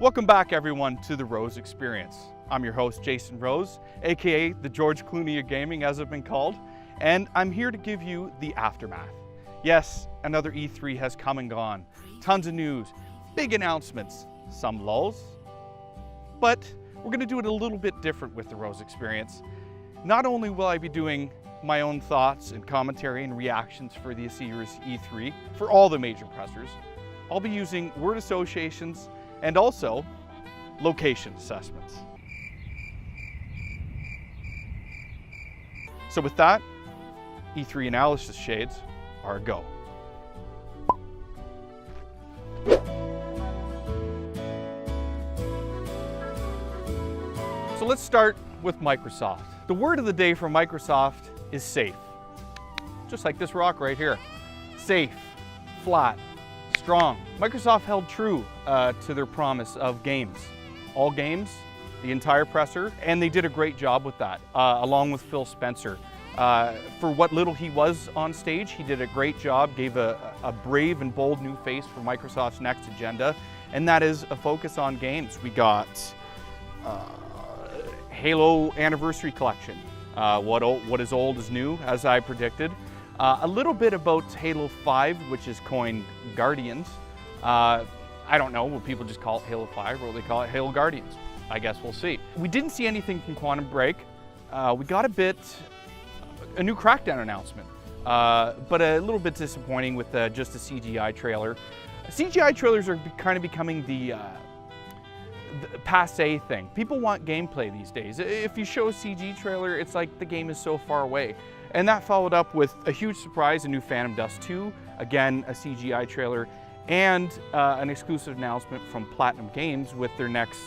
Welcome back, everyone, to the Rose Experience. I'm your host, Jason Rose, aka the George Clooney of gaming, as I've been called, and I'm here to give you the aftermath. Yes, another E3 has come and gone. Tons of news, big announcements, some lulls, but we're going to do it a little bit different with the Rose Experience. Not only will I be doing my own thoughts and commentary and reactions for this year's E3 for all the major pressers, I'll be using word associations and also location assessments. So with that, E3 analysis shades are a go. So let's start with Microsoft. The word of the day from Microsoft is safe. Just like this rock right here. Safe, flat, strong. Microsoft held true to their promise of games. All games, the entire presser, and they did a great job with that, along with Phil Spencer. For what little he was on stage, he did a great job, gave a brave and bold new face for Microsoft's next agenda, and that is a focus on games. We got Halo Anniversary Collection, what is old is new, as I predicted. A little bit about Halo 5, which is coined Guardians. I don't know, will people just call it Halo 5 or will they call it Halo Guardians? I guess we'll see. We didn't see anything from Quantum Break. We got a new Crackdown announcement, but a little bit disappointing with just a CGI trailer. CGI trailers are kind of becoming the passe thing. People want gameplay these days. If you show a CG trailer, it's like the game is so far away. And that followed up with a huge surprise, a new Phantom Dust 2, again, a CGI trailer, and an exclusive announcement from Platinum Games with their next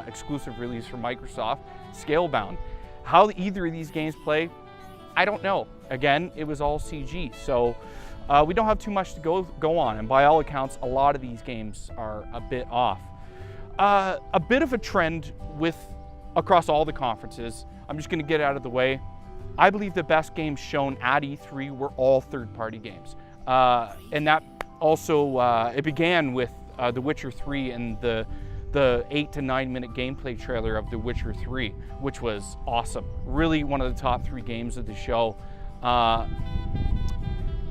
exclusive release from Microsoft, Scalebound. How either of these games play, I don't know. Again, it was all CG, so we don't have too much to go on, and by all accounts, a lot of these games are a bit off. A bit of a trend across all the conferences. I'm just going to get out of the way. I believe the best games shown at E3 were all third-party games, and that also it began with The Witcher 3 and the 8 to 9 minute gameplay trailer of The Witcher 3, which was awesome. Really one of the top 3 games of the show.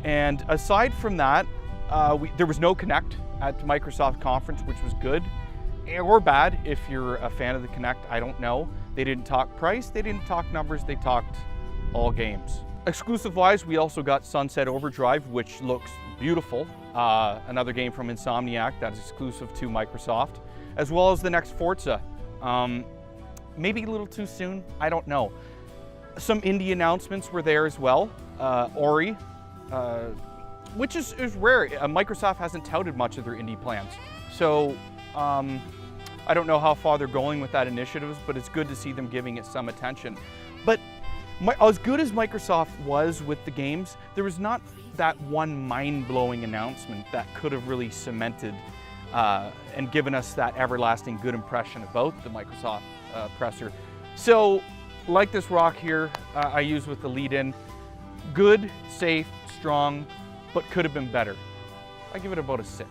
And aside from that, there was no Kinect at the Microsoft conference, which was good or bad if you're a fan of the Kinect. I don't know. They didn't talk price, they didn't talk numbers, they talked all games. Exclusive wise, we also got Sunset Overdrive, which looks beautiful. Another game from Insomniac that is exclusive to Microsoft, as well as the next Forza. Maybe a little too soon, I don't know. Some indie announcements were there as well. Ori, which is rare. Microsoft hasn't touted much of their indie plans. So I don't know how far they're going with that initiative, but it's good to see them giving it some attention. But as good as Microsoft was with the games, there was not that one mind-blowing announcement that could have really cemented and given us that everlasting good impression about the Microsoft presser. So, like this rock here I use with the lead-in, good, safe, strong, but could have been better. I give it about a 6.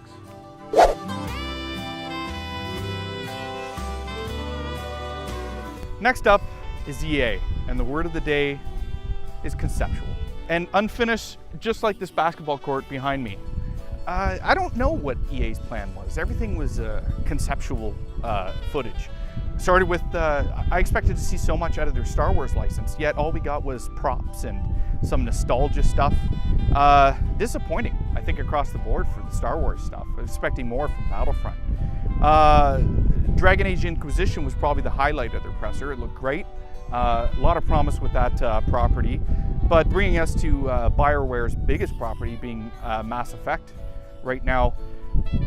Next up is EA, and the word of the day is conceptual. And unfinished, just like this basketball court behind me. I don't know what EA's plan was. Everything was conceptual footage. Started with, I expected to see so much out of their Star Wars license, yet all we got was props and some nostalgia stuff. Disappointing, I think, across the board for the Star Wars stuff. I was expecting more from Battlefront. Dragon Age Inquisition was probably the highlight of their presser. It looked great. A lot of promise with that property, but bringing us to BioWare's biggest property being Mass Effect right now.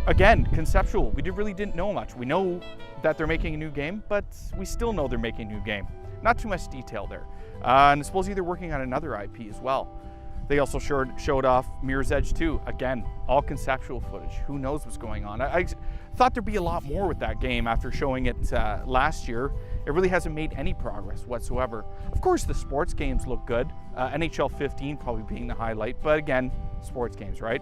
Again, conceptual. We really didn't know much. We know that they're making a new game, but we still know they're making a new game. Not too much detail there. And I suppose they're working on another IP as well. They also showed off Mirror's Edge 2. Again, all conceptual footage. Who knows what's going on? I thought there'd be a lot more with that game after showing it last year. It really hasn't made any progress whatsoever. Of course, the sports games look good. NHL 15 probably being the highlight, but again, sports games, right?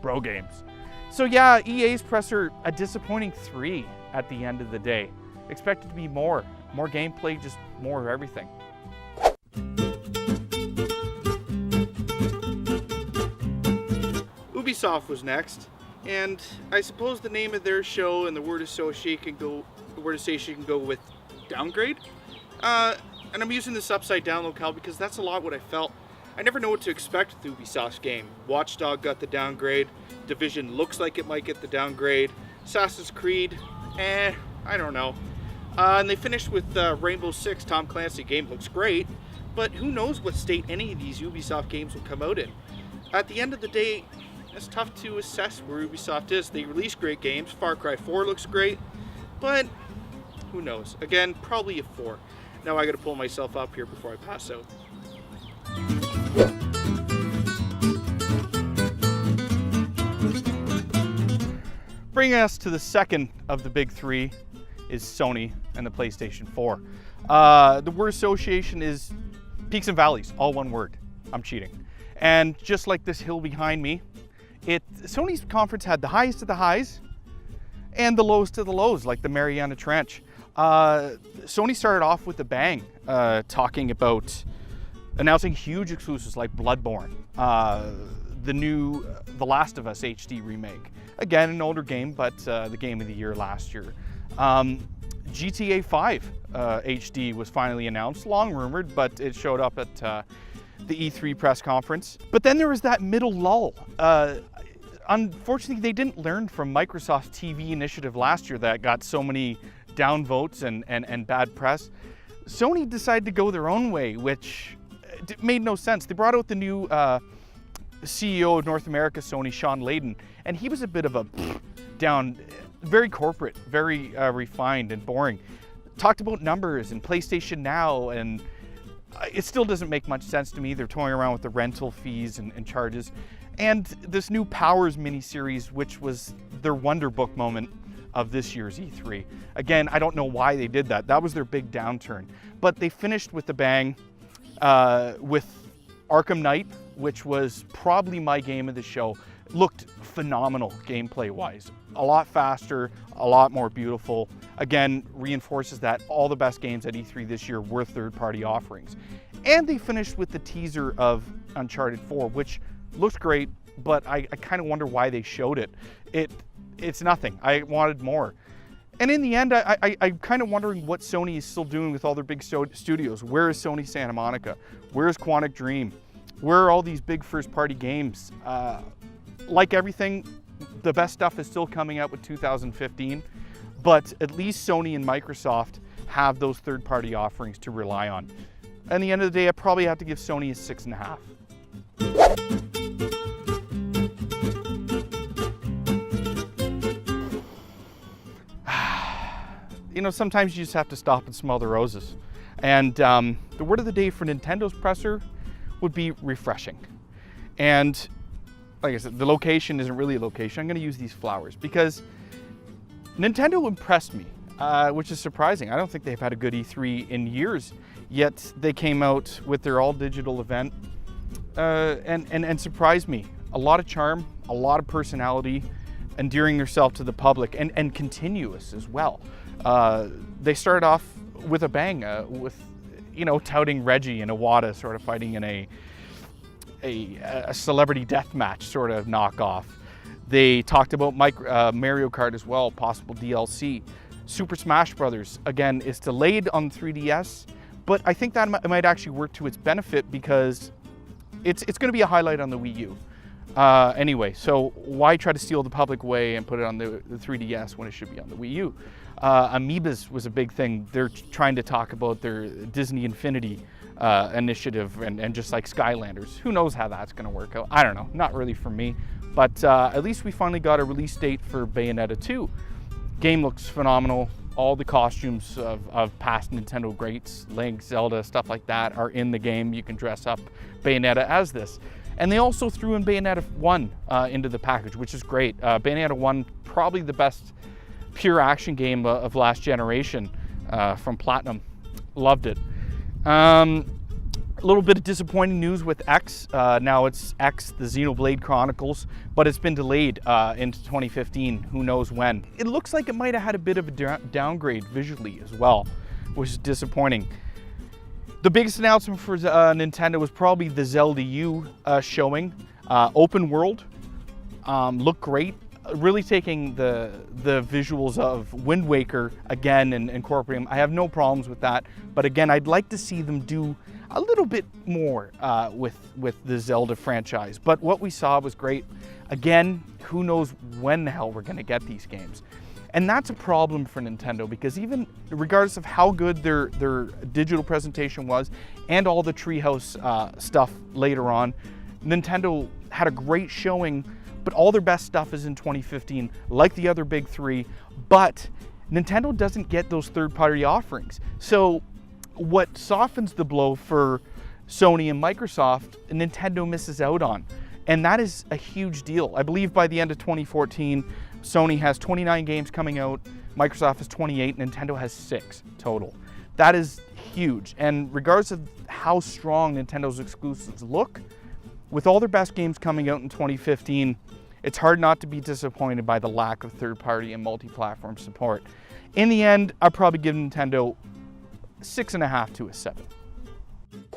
Bro games. So yeah, EA's presser, a disappointing 3 at the end of the day. Expected to be more gameplay, just more of everything. Ubisoft was next, and I suppose the name of their show and the word association can go with downgrade. And I'm using this upside down locale because that's a lot what I felt. I never know what to expect with Ubisoft's game. Watch Dogs got the downgrade. Division looks like it might get the downgrade. Assassin's Creed, I don't know. And they finished with Rainbow Six, Tom Clancy game looks great, but who knows what state any of these Ubisoft games will come out in. At the end of the day, it's tough to assess where Ubisoft is. They release great games. Far Cry 4 looks great, but who knows? Again, probably a 4. Now I gotta pull myself up here before I pass out. Bringing us to the second of the big 3 is Sony and the PlayStation 4. The word association is peaks and valleys, all one word. I'm cheating. And just like this hill behind me, Sony's conference had the highest of the highs and the lowest of the lows, like the Mariana Trench. Sony started off with a bang, talking about announcing huge exclusives like Bloodborne, the new The Last of Us HD remake. Again, an older game, but the game of the year last year. GTA 5 HD was finally announced, long rumored, but it showed up at the E3 press conference. But then there was that middle lull. Unfortunately, they didn't learn from Microsoft's TV initiative last year that got so many downvotes and bad press. Sony decided to go their own way, which made no sense. They brought out the new CEO of North America, Sony, Sean Layden, and he was a bit of a down, very corporate, very refined and boring. Talked about numbers and PlayStation Now, and it still doesn't make much sense to me. They're toying around with the rental fees and charges. And this new Powers miniseries, which was their Wonder Book moment of this year's E3. Again, I don't know why they did that. That was their big downturn. But they finished with a bang with Arkham Knight, which was probably my game of the show. Looked phenomenal gameplay-wise. A lot faster, a lot more beautiful. Again, reinforces that all the best games at E3 this year were third-party offerings. And they finished with the teaser of Uncharted 4, which looks great, but I kind of wonder why they showed it. It's nothing. I wanted more. And in the end, I'm kind of wondering what Sony is still doing with all their big studios. Where is Sony Santa Monica? Where is Quantic Dream? Where are all these big first-party games? Like everything, the best stuff is still coming out with 2015, but at least Sony and Microsoft have those third-party offerings to rely on. At the end of the day, I probably have to give Sony a 6.5. You know, sometimes you just have to stop and smell the roses. And the word of the day for Nintendo's presser would be refreshing. And like I said, the location isn't really a location. I'm going to use these flowers because Nintendo impressed me, which is surprising. I don't think they've had a good E3 in years, yet they came out with their all-digital event and surprised me. A lot of charm, a lot of personality, endearing themselves to the public, and continuous as well. They started off with a bang, with, you know, touting Reggie and Iwata sort of fighting in a celebrity death match sort of knockoff. They talked about Mario Kart as well, possible DLC. Super Smash Brothers, again, is delayed on 3DS, but I think that might actually work to its benefit because it's going to be a highlight on the Wii U. Anyway, so why try to steal the public way and put it on the 3DS when it should be on the Wii U? Amiibos was a big thing. They're trying to talk about their Disney Infinity initiative and just like Skylanders. Who knows how that's going to work out? I don't know. Not really for me. But at least we finally got a release date for Bayonetta 2. Game looks phenomenal. All the costumes of past Nintendo greats, Link, Zelda, stuff like that are in the game. You can dress up Bayonetta as this. And they also threw in Bayonetta 1 into the package, which is great. Bayonetta 1, probably the best pure action game of last generation from Platinum. Loved it. A little bit of disappointing news with X. Now it's X, the Xenoblade Chronicles, but it's been delayed into 2015. Who knows when? It looks like it might have had a bit of a downgrade visually as well, which is disappointing. The biggest announcement for Nintendo was probably the Zelda U showing. Open world, looked great. Really taking the visuals of Wind Waker again and incorporating them. I have no problems with that, but again, I'd like to see them do a little bit more with the Zelda franchise. But what we saw was great. Again, who knows when the hell we're gonna get these games. And that's a problem for Nintendo, because even regardless of how good their digital presentation was and all the Treehouse stuff later on, Nintendo had a great showing, but all their best stuff is in 2015, like the other big three, but Nintendo doesn't get those third-party offerings. So what softens the blow for Sony and Microsoft, Nintendo misses out on. And that is a huge deal. I believe by the end of 2014, Sony has 29 games coming out, Microsoft has 28, Nintendo has 6 total. That is huge. And regardless of how strong Nintendo's exclusives look, with all their best games coming out in 2015, it's hard not to be disappointed by the lack of third-party and multi-platform support. In the end, I'll probably give Nintendo 6.5 to a 7.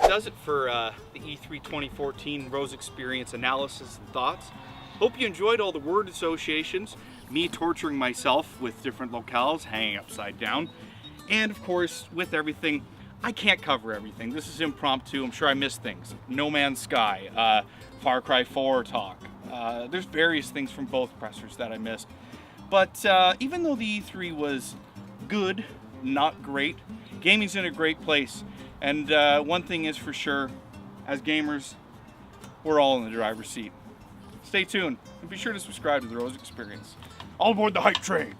Does it for the E3 2014 Rose Experience analysis and thoughts. Hope you enjoyed all the word associations, me torturing myself with different locales, hanging upside down, and of course, with everything, I can't cover everything. This is impromptu. I'm sure I missed things. No Man's Sky, Far Cry 4 talk. There's various things from both pressers that I missed. But even though the E3 was good, not great, gaming's in a great place. And one thing is for sure, as gamers, we're all in the driver's seat. Stay tuned and be sure to subscribe to the Rose Experience. All aboard the hype train.